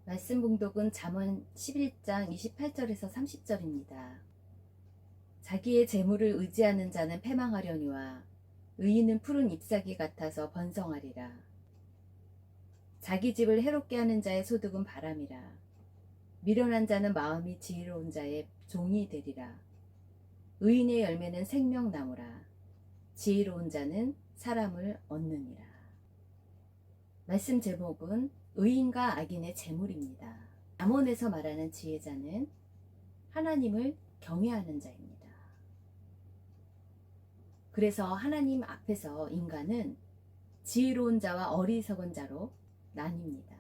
말씀 봉독은 잠언 11장 28절에서 30절입니다. 자기의 재물을 의지하는 자는 패망하려니와 의인은 푸른 잎사귀 같아서 번성하리라. 자기 집을 해롭게 하는 자의 소득은 바람이라. 미련한 자는 마음이 지혜로운 자의 종이 되리라. 의인의 열매는 생명나무라. 지혜로운 자는 사람을 얻느니라. 말씀 제목은 의인과 악인의 재물입니다. 잠언에서 말하는 지혜자는 하나님을 경외하는 자입니다. 그래서 하나님 앞에서 인간은 지혜로운 자와 어리석은 자로 나뉩니다.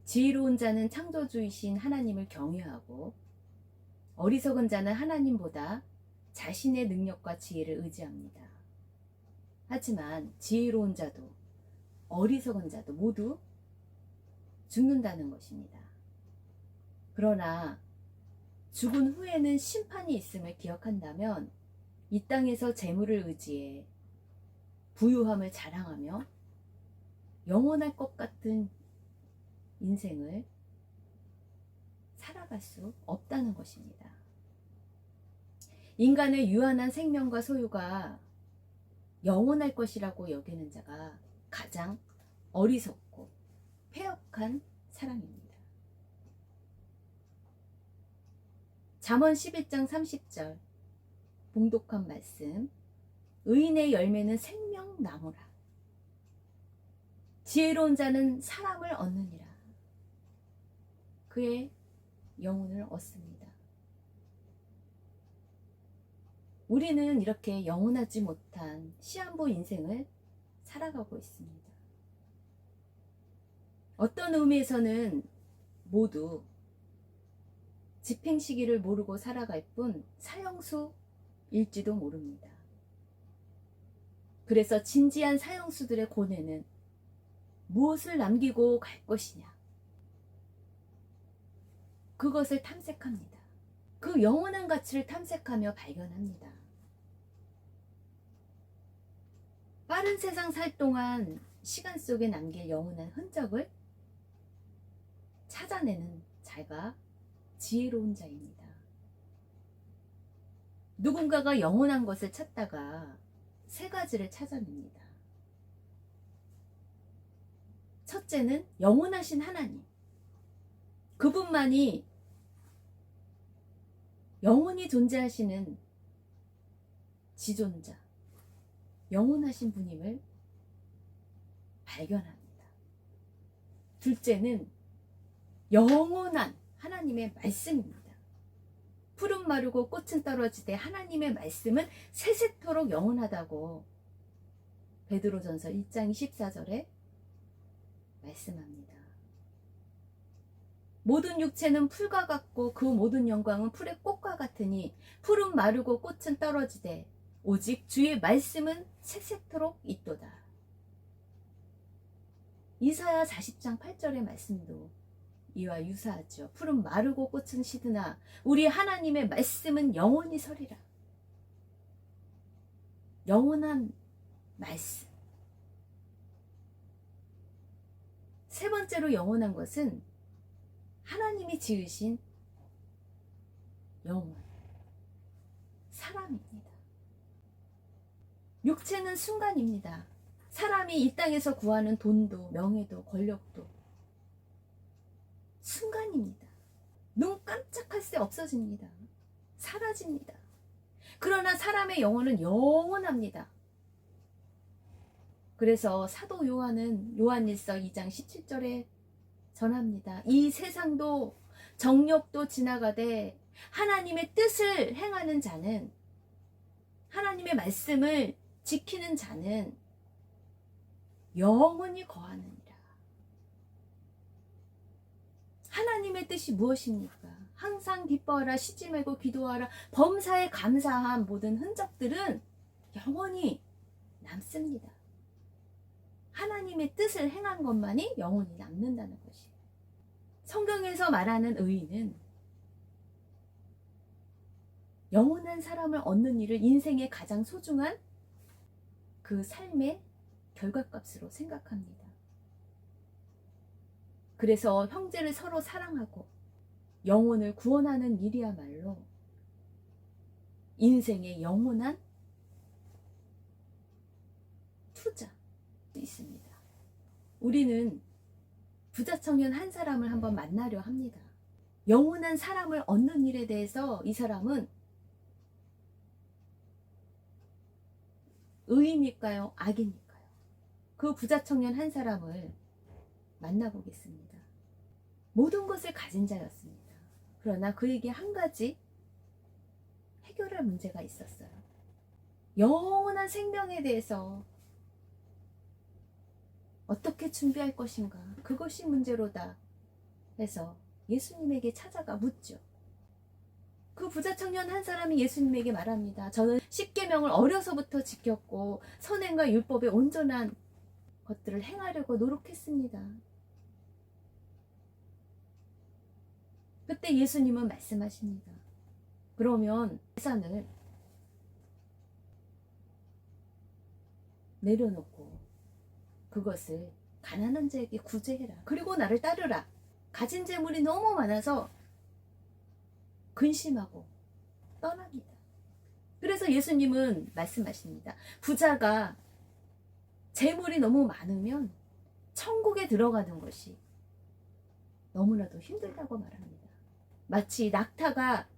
지혜로운 자는 창조주이신 하나님을 경외하고 어리석은 자는 하나님보다 자신의 능력과 지혜를 의지합니다. 하지만 지혜로운 자도 어리석은 자도 모두 죽는다는 것입니다. 그러나 죽은 후에는 심판이 있음을 기억한다면 이 땅에서 재물을 의지해 부유함을 자랑하며 영원할 것 같은 인생을 살아갈 수 없다는 것입니다. 인간의 유한한 생명과 소유가 영원할 것이라고 여기는 자가 가장 어리석고 패역한 사람입니다. 잠언 11장 30절 봉독한 말씀, 의인의 열매는 생명나무라. 지혜로운 자는 사람을 얻느니라. 그의 영혼을 얻습니다. 우리는 이렇게 영원하지 못한 시한부 인생을 살아가고 있습니다. 어떤 의미에서는 모두 집행 시기를 모르고 살아갈 뿐 사형수일지도 모릅니다. 그래서 진지한 사형수들의 고뇌는 무엇을 남기고 갈 것이냐, 그것을 탐색합니다. 그 영원한 가치를 탐색하며 발견합니다. 빠른 세상 살 동안 시간 속에 남길 영원한 흔적을 찾아내는 자가 지혜로운 자입니다. 누군가가 영원한 것을 찾다가 세 가지를 찾아냅니다. 첫째는 영원하신 하나님. 그분만이 영원히 존재하시는 지존자, 영원하신 분임을 발견합니다. 둘째는 영원한 하나님의 말씀입니다. 풀은 마르고 꽃은 떨어지되 하나님의 말씀은 세세토록 영원하다고 베드로전서 1장 24절에 말씀합니다. 모든 육체는 풀과 같고 그 모든 영광은 풀의 꽃과 같으니 풀은 마르고 꽃은 떨어지되 오직 주의 말씀은 세세토록 있도다. 이사야 40장 8절의 말씀도 이와 유사하죠. 풀은 마르고 꽃은 시드나 우리 하나님의 말씀은 영원히 서리라. 영원한 말씀. 세 번째로 영원한 것은 하나님이 지으신 영혼, 사람입니다. 육체는 순간입니다. 사람이 이 땅에서 구하는 돈도 명예도 권력도 순간입니다. 눈 깜짝할 새 없어집니다. 사라집니다. 그러나 사람의 영혼은 영원합니다. 그래서 사도 요한은 요한일서 2장 17절에 전합니다. 이 세상도 정욕도 지나가되 하나님의 뜻을 행하는 자는, 하나님의 말씀을 지키는 자는 영원히 거하느니라. 하나님의 뜻이 무엇입니까? 항상 기뻐하라, 쉬지 말고 기도하라, 범사에 감사한 모든 흔적들은 영원히 남습니다. 하나님의 뜻을 행한 것만이 영원히 남는다는 것이에요. 성경에서 말하는 의인은 영원한 사람을 얻는 일을 인생의 가장 소중한 그 삶의 결과값으로 생각합니다. 그래서 형제를 서로 사랑하고 영혼을 구원하는 일이야말로 인생의 영원한 투자 있습니다. 우리는 부자 청년 한 사람을 한번 만나려 합니다. 영원한 사람을 얻는 일에 대해서 이 사람은 의인일까요? 악인일까요? 그 부자 청년 한 사람을 만나보겠습니다. 모든 것을 가진 자였습니다. 그러나 그에게 한 가지 해결할 문제가 있었어요. 영원한 생명에 대해서 어떻게 준비할 것인가? 그것이 문제로다 해서 예수님에게 찾아가 묻죠. 그 부자 청년 한 사람이 예수님에게 말합니다. 저는 십계명을 어려서부터 지켰고 선행과 율법에 온전한 것들을 행하려고 노력했습니다. 그때 예수님은 말씀하십니다. 그러면 재산을 내려놓고 그것을 가난한 자에게 구제해라. 그리고 나를 따르라. 가진 재물이 너무 많아서 근심하고 떠납니다. 그래서 예수님은 말씀하십니다. 부자가 재물이 너무 많으면 천국에 들어가는 것이 너무나도 힘들다고 말합니다. 마치 낙타가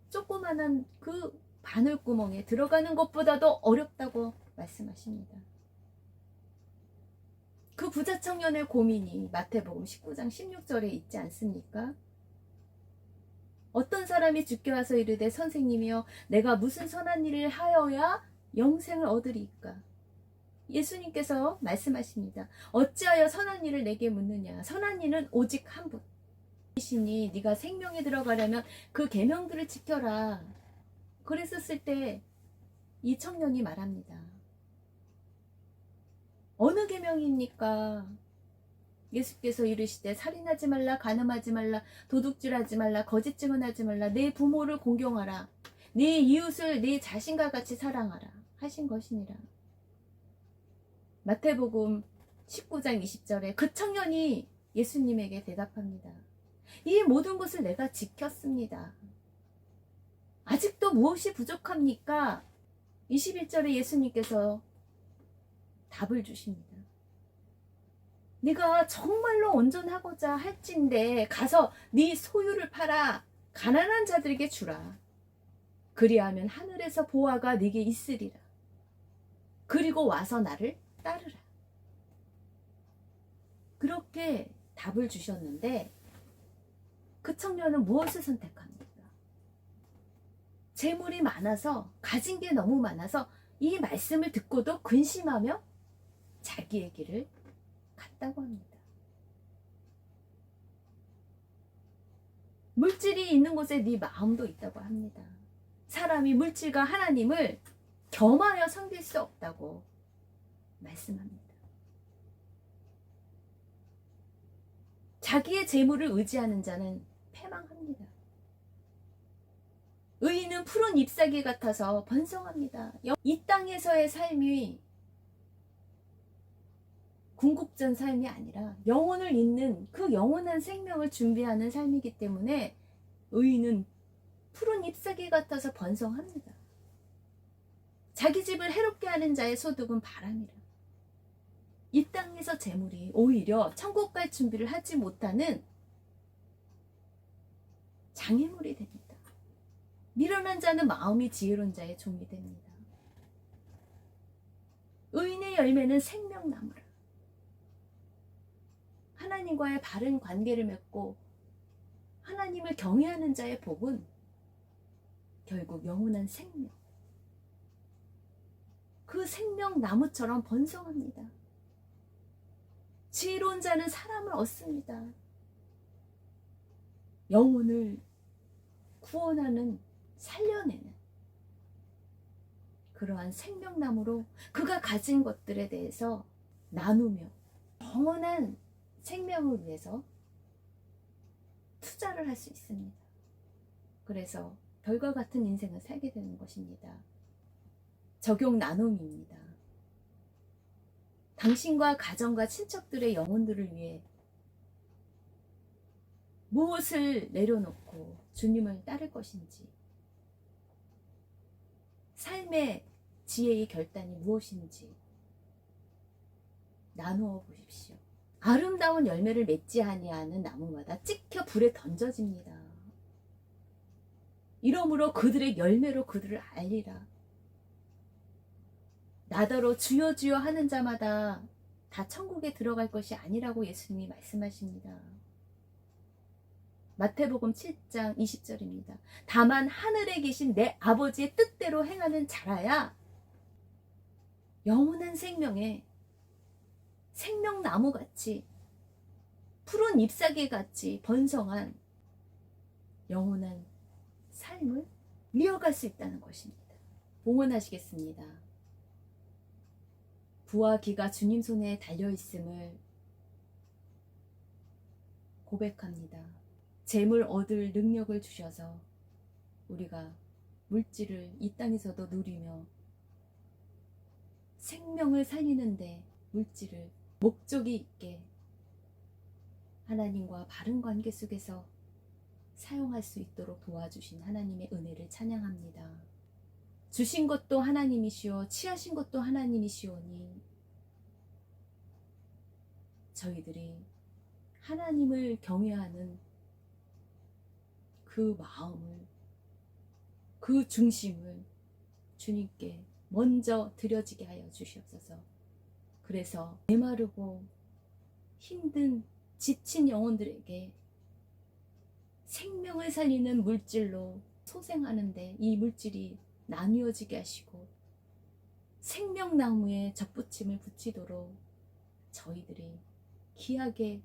조그만한 그 바늘구멍에 들어가는 것보다도 어렵다고 말씀하십니다. 그 부자 청년의 고민이 마태복음 19장 16절에 있지 않습니까? 어떤 사람이 주께 와서 이르되 선생님이여 내가 무슨 선한 일을 하여야 영생을 얻으리이까? 예수님께서 말씀하십니다. 어찌하여 선한 일을 내게 묻느냐? 선한 일은 오직 한 분. 이시니 네가 생명에 들어가려면 그 계명들을 지켜라. 그랬었을 때 이 청년이 말합니다. 어느 계명입니까? 예수께서 이르시되 살인하지 말라, 간음하지 말라, 도둑질하지 말라, 거짓 증언하지 말라, 내 부모를 공경하라, 네 이웃을 네 자신과 같이 사랑하라 하신 것이니라. 마태복음 19장 20절에 그 청년이 예수님에게 대답합니다. 이 모든 것을 내가 지켰습니다. 아직도 무엇이 부족합니까? 21절에 예수님께서 답을 주십니다. 네가 정말로 온전하고자 할진대 가서 네 소유를 팔아 가난한 자들에게 주라. 그리하면 하늘에서 보화가 네게 있으리라. 그리고 와서 나를 따르라. 그렇게 답을 주셨는데 그 청년은 무엇을 선택합니까? 재물이 많아서 가진 게 너무 많아서 이 말씀을 듣고도 근심하며 자기의 길을 갔다고 합니다. 물질이 있는 곳에 네 마음도 있다고 합니다. 사람이 물질과 하나님을 겸하여 섬길 수 없다고 말씀합니다. 자기의 재물을 의지하는 자는 패망합니다. 의인은 푸른 잎사귀 같아서 번성합니다. 이 땅에서의 삶이 궁극전 삶이 아니라 영혼을 잇는 그 영원한 생명을 준비하는 삶이기 때문에 의인은 푸른 잎사귀 같아서 번성합니다. 자기 집을 해롭게 하는 자의 소득은 바람이라. 이 땅에서 재물이 오히려 천국 갈 준비를 하지 못하는 장애물이 됩니다. 미련한 자는 마음이 지혜로운 자의 종이 됩니다. 의인의 열매는 생명나무라. 하나님과의 바른 관계를 맺고 하나님을 경외하는 자의 복은 결국 영원한 생명. 그 생명나무처럼 번성합니다. 지혜로운 자는 사람을 얻습니다. 영혼을 구원하는 살려내는 그러한 생명나무로 그가 가진 것들에 대해서 나누며 영원한 생명을 위해서 투자를 할 수 있습니다. 그래서 별과 같은 인생을 살게 되는 것입니다. 적용 나눔입니다. 당신과 가정과 친척들의 영혼들을 위해 무엇을 내려놓고 주님을 따를 것인지, 삶의 지혜의 결단이 무엇인지 나누어 보십시오. 아름다운 열매를 맺지 아니하는 나무마다 찍혀 불에 던져집니다. 이러므로 그들의 열매로 그들을 알리라. 나더러 주여 주여 하는 자마다 다 천국에 들어갈 것이 아니라고 예수님이 말씀하십니다. 마태복음 7장 20절입니다. 다만 하늘에 계신 내 아버지의 뜻대로 행하는 자라야 영원한 생명에 생명나무같이 푸른 잎사귀같이 번성한 영원한 삶을 이어갈 수 있다는 것입니다. 봉헌하시겠습니다. 부와 기가 주님 손에 달려있음을 고백합니다. 재물 얻을 능력을 주셔서 우리가 물질을 이 땅에서도 누리며 생명을 살리는데 물질을 목적이 있게 하나님과 바른 관계 속에서 사용할 수 있도록 도와주신 하나님의 은혜를 찬양합니다. 주신 것도 하나님이시오 취하신 것도 하나님이시오니 저희들이 하나님을 경외하는 그 마음을, 그 중심을 주님께 먼저 드려지게 하여 주시옵소서. 그래서 메마르고 힘든 지친 영혼들에게 생명을 살리는 물질로 소생하는데 이 물질이 나뉘어지게 하시고 생명나무에 접붙임을 붙이도록 저희들이 귀하게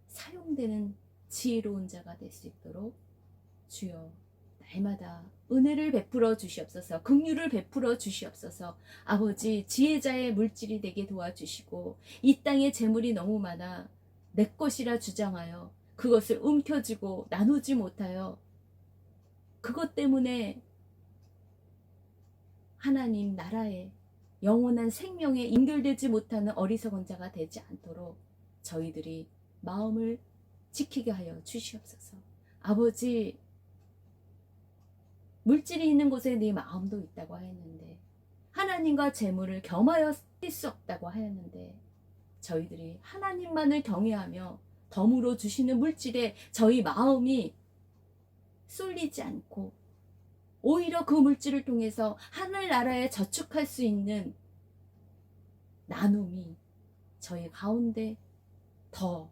사용되는 지혜로운 자가 될 수 있도록 주여 날마다 은혜를 베풀어 주시옵소서. 긍휼을 베풀어 주시옵소서. 아버지 지혜자의 물질이 되게 도와주시고 이 땅에 재물이 너무 많아 내 것이라 주장하여 그것을 움켜쥐고 나누지 못하여 그것 때문에 하나님 나라에 영원한 생명에 인결되지 못하는 어리석은 자가 되지 않도록 저희들이 마음을 지키게 하여 주시옵소서. 아버지 물질이 있는 곳에 네 마음도 있다고 하였는데 하나님과 재물을 겸하여 쓸 수 없다고 하였는데 저희들이 하나님만을 경외하며 덤으로 주시는 물질에 저희 마음이 쏠리지 않고 오히려 그 물질을 통해서 하늘나라에 저축할 수 있는 나눔이 저희 가운데 더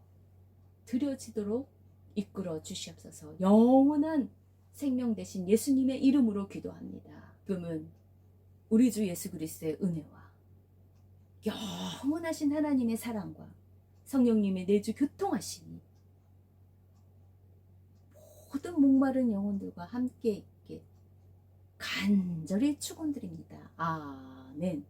드려지도록 이끌어 주시옵소서. 영원한 생명 되신 예수님의 이름으로 기도합니다. 지금은 우리 주 예수 그리스도의 은혜와 영원하신 하나님의 사랑과 성령님의 내주 교통하심이 모든 목마른 영혼들과 함께 있게 간절히 축원드립니다. 아멘.